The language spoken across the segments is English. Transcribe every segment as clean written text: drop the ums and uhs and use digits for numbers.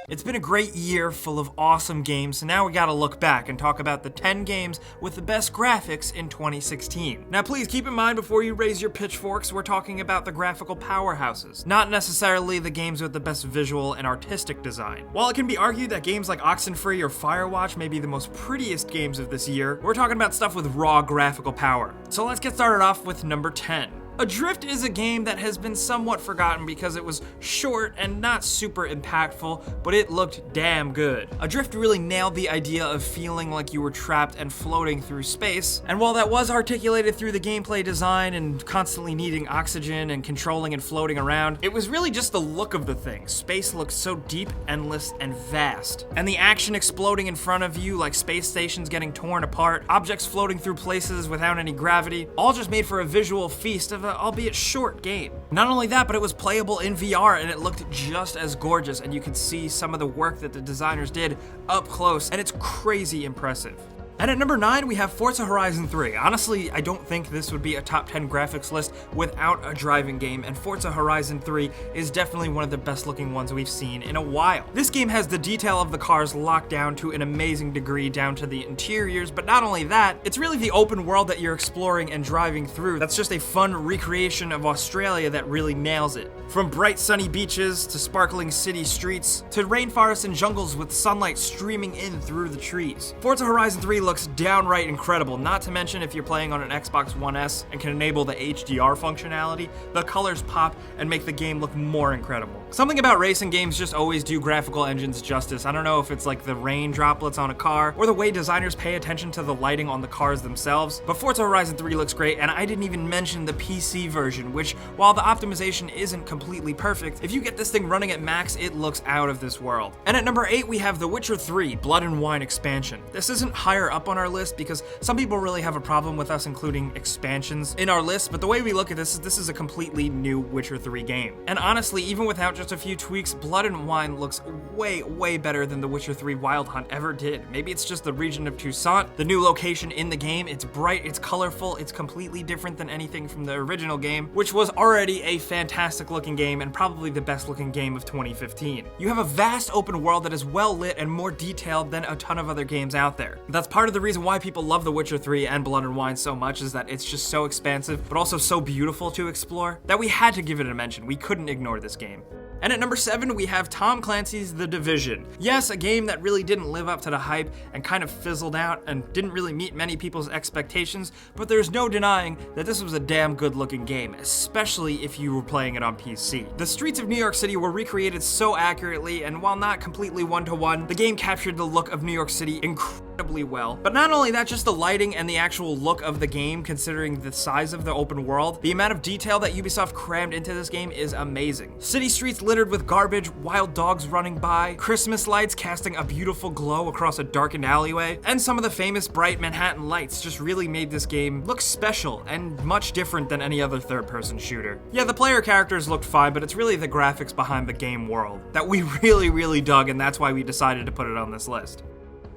It's been a great year full of awesome games, so now we gotta look back and talk about the 10 games with the best graphics in 2016. Now please keep in mind before you raise your pitchforks, we're talking about the graphical powerhouses, not necessarily the games with the best visual and artistic design. While it can be argued that games like Oxenfree or Firewatch may be the most prettiest games of this year, we're talking about stuff with raw graphical power. So let's get started off with number 10. Adrift is a game that has been somewhat forgotten because it was short and not super impactful, but it looked damn good. Adrift really nailed the idea of feeling like you were trapped and floating through space, and while that was articulated through the gameplay design and constantly needing oxygen and controlling and floating around, it was really just the look of the thing. Space looked so deep, endless, and vast. And the action exploding in front of you, like space stations getting torn apart, objects floating through places without any gravity, all just made for a visual feast of albeit short game. Not only that, but it was playable in VR and it looked just as gorgeous, and you could see some of the work that the designers did up close, and it's crazy impressive. And at number 9, we have Forza Horizon 3. Honestly, I don't think this would be a top 10 graphics list without a driving game, and Forza Horizon 3 is definitely one of the best looking ones we've seen in a while. This game has the detail of the cars locked down to an amazing degree down to the interiors, but not only that, it's really the open world that you're exploring and driving through. That's just a fun recreation of Australia that really nails it. From bright sunny beaches to sparkling city streets to rainforests and jungles with sunlight streaming in through the trees. Forza Horizon 3 looks downright incredible, not to mention if you're playing on an Xbox One S and can enable the HDR functionality, the colors pop and make the game look more incredible. Something about racing games just always do graphical engines justice. I don't know if it's like the rain droplets on a car or the way designers pay attention to the lighting on the cars themselves, but Forza Horizon 3 looks great, and I didn't even mention the PC version, which, while the optimization isn't completely perfect, if you get this thing running at max, it looks out of this world. And at number 8, we have The Witcher 3 Blood and Wine expansion. This isn't higher up on our list because some people really have a problem with us including expansions in our list, but the way we look at this is a completely new Witcher 3 game. And honestly, even without just a few tweaks, Blood and Wine looks way better than The Witcher 3 Wild Hunt ever did. Maybe it's just the region of Toussaint, the new location in the game. It's bright, it's colorful, it's completely different than anything from the original game, which was already a fantastic looking game and probably the best looking game of 2015. You have a vast open world that is well lit and more detailed than a ton of other games out there. That's part of the reason why people love The Witcher 3 and Blood and Wine so much, is that it's just so expansive, but also so beautiful to explore, that we had to give it a mention. We couldn't ignore this game. And at number 7, we have Tom Clancy's The Division. Yes, a game that really didn't live up to the hype and kind of fizzled out and didn't really meet many people's expectations, but there's no denying that this was a damn good looking game, especially if you were playing it on PC. The streets of New York City were recreated so accurately, and while not completely one-to-one, the game captured the look of New York City incredibly well. But not only that, just the lighting and the actual look of the game, considering the size of the open world, the amount of detail that Ubisoft crammed into this game is amazing. City streets littered with garbage, wild dogs running by, Christmas lights casting a beautiful glow across a darkened alleyway, and some of the famous bright Manhattan lights just really made this game look special and much different than any other third-person shooter. Yeah, the player characters looked fine, but it's really the graphics behind the game world that we really dug, and that's why we decided to put it on this list.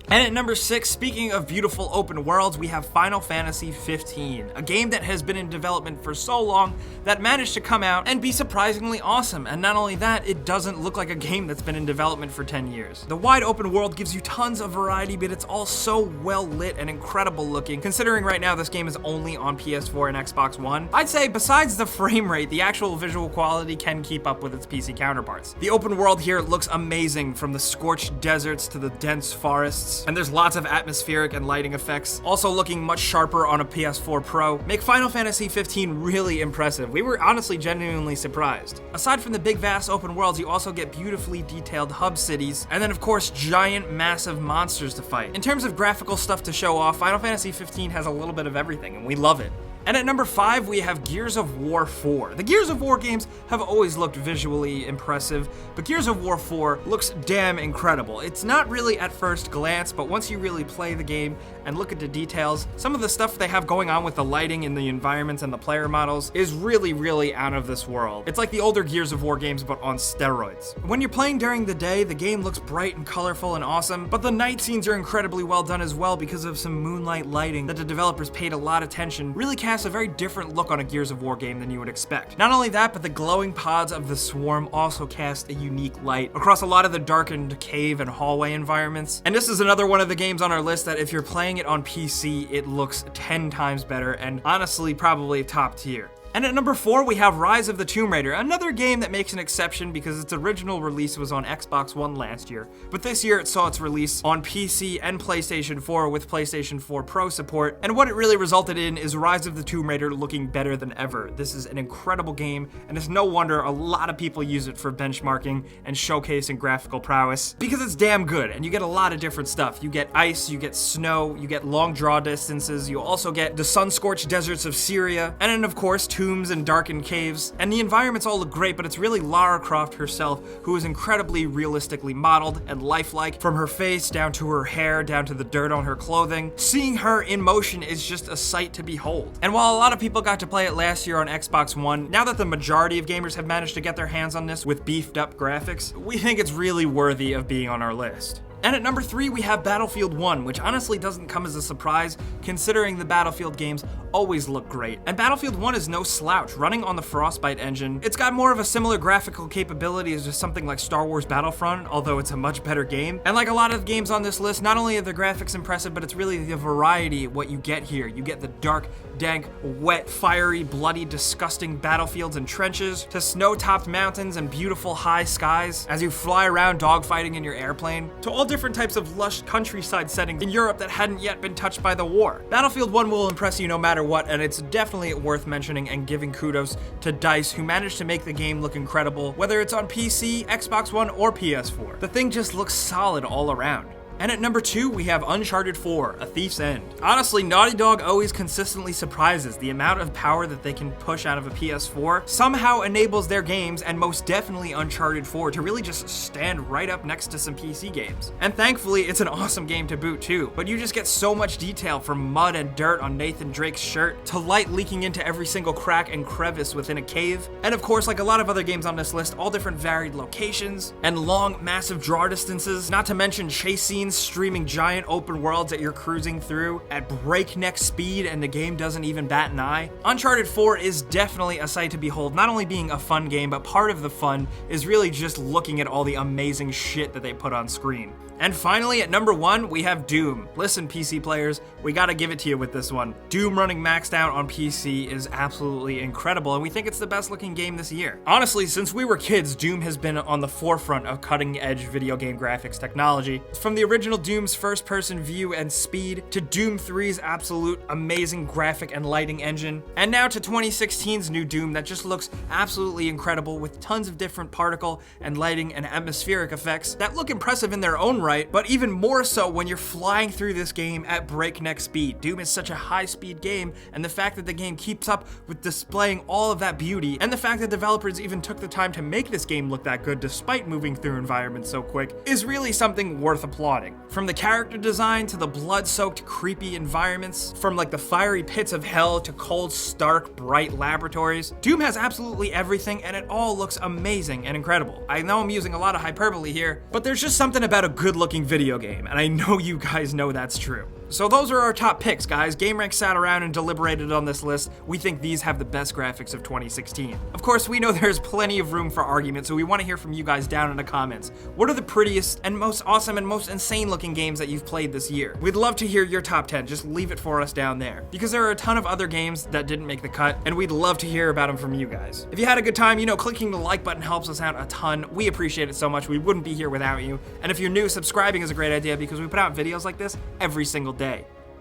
And at number 6, speaking of beautiful open worlds, we have Final Fantasy 15, a game that has been in development for so long that managed to come out and be surprisingly awesome. And not only that, it doesn't look like a game that's been in development for 10 years. The wide open world gives you tons of variety, but it's all so well lit and incredible looking. Considering right now this game is only on PS4 and Xbox One, I'd say besides the frame rate, the actual visual quality can keep up with its PC counterparts. The open world here looks amazing, from the scorched deserts to the dense forests. And there's lots of atmospheric and lighting effects, also looking much sharper on a PS4 Pro, make Final Fantasy 15 really impressive. We were honestly genuinely surprised. Aside from the big vast open worlds, you also get beautifully detailed hub cities, and then of course giant massive monsters to fight. In terms of graphical stuff to show off, Final Fantasy 15 has a little bit of everything, and we love it. And at number 5, we have Gears of War 4. The Gears of War games have always looked visually impressive, but Gears of War 4 looks damn incredible. It's not really at first glance, but once you really play the game and look at the details, some of the stuff they have going on with the lighting in the environments and the player models is really out of this world. It's like the older Gears of War games, but on steroids. When you're playing during the day, the game looks bright and colorful and awesome, but the night scenes are incredibly well done as well because of some moonlight lighting that the developers paid a lot of attention, really casts a very different look on a Gears of War game than you would expect. Not only that, but the glowing pods of the Swarm also cast a unique light across a lot of the darkened cave and hallway environments. And this is another one of the games on our list that if you're playing it on PC, it looks 10 times better and honestly probably top tier. And at number 4, we have Rise of the Tomb Raider, another game that makes an exception because its original release was on Xbox One last year, but this year it saw its release on PC and PlayStation 4 with PlayStation 4 Pro support, and what it really resulted in is Rise of the Tomb Raider looking better than ever. This is an incredible game, and it's no wonder a lot of people use it for benchmarking and showcasing graphical prowess, because it's damn good, and you get a lot of different stuff. You get ice, you get snow, you get long draw distances, you also get the sun-scorched deserts of Syria, and then of course, tombs and darkened caves, and the environments all look great, but it's really Lara Croft herself who is incredibly realistically modeled and lifelike, from her face down to her hair, down to the dirt on her clothing. Seeing her in motion is just a sight to behold. And while a lot of people got to play it last year on Xbox One, now that the majority of gamers have managed to get their hands on this with beefed up graphics, we think it's really worthy of being on our list. And at number 3, we have Battlefield 1, which honestly doesn't come as a surprise, considering the Battlefield games always look great. And Battlefield 1 is no slouch, running on the Frostbite engine. It's got more of a similar graphical capability as just something like Star Wars Battlefront, although it's a much better game. And like a lot of games on this list, not only are the graphics impressive, but it's really the variety of what you get here. You get the dark, dank, wet, fiery, bloody, disgusting battlefields and trenches, to snow-topped mountains and beautiful high skies as you fly around dogfighting in your airplane, to all different types of lush countryside settings in Europe that hadn't yet been touched by the war. Battlefield 1 will impress you no matter what, and it's definitely worth mentioning and giving kudos to DICE, who managed to make the game look incredible, whether it's on PC, Xbox One, or PS4. The thing just looks solid all around. And at number 2, we have Uncharted 4, A Thief's End. Honestly, Naughty Dog always consistently surprises. The amount of power that they can push out of a PS4 somehow enables their games, and most definitely Uncharted 4, to really just stand right up next to some PC games. And thankfully, it's an awesome game to boot too, but you just get so much detail, from mud and dirt on Nathan Drake's shirt, to light leaking into every single crack and crevice within a cave. And of course, like a lot of other games on this list, all different varied locations, and long, massive draw distances, not to mention chase scenes, streaming giant open worlds that you're cruising through at breakneck speed, and the game doesn't even bat an eye. Uncharted 4 is definitely a sight to behold, not only being a fun game, but part of the fun is really just looking at all the amazing shit that they put on screen. And finally, at number 1, we have Doom. Listen, PC players, we gotta give it to you with this one. Doom running maxed out on PC is absolutely incredible, and we think it's the best looking game this year. Honestly, since we were kids, Doom has been on the forefront of cutting edge video game graphics technology. From the original Doom's first person view and speed, to Doom 3's absolute amazing graphic and lighting engine, and now to 2016's new Doom that just looks absolutely incredible, with tons of different particle and lighting and atmospheric effects that look impressive in their own right, but even more so when you're flying through this game at breakneck speed. Doom is such a high-speed game, and the fact that the game keeps up with displaying all of that beauty, and the fact that developers even took the time to make this game look that good despite moving through environments so quick, is really something worth applauding. From the character design to the blood-soaked, creepy environments, from like the fiery pits of hell to cold, stark, bright laboratories, Doom has absolutely everything, and it all looks amazing and incredible. I know I'm using a lot of hyperbole here, but there's just something about a good-looking video game, and I know you guys know that's true. So those are our top picks, guys. gameranx sat around and deliberated on this list. We think these have the best graphics of 2016. Of course, we know there's plenty of room for argument, so we want to hear from you guys down in the comments. What are the prettiest and most awesome and most insane looking games that you've played this year? We'd love to hear your top 10. Just leave it for us down there, because there are a ton of other games that didn't make the cut, and we'd love to hear about them from you guys. If you had a good time, you know, clicking the like button helps us out a ton. We appreciate it so much. We wouldn't be here without you. And if you're new, subscribing is a great idea, because we put out videos like this every single day.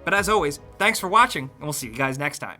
But as always, thanks for watching, and we'll see you guys next time.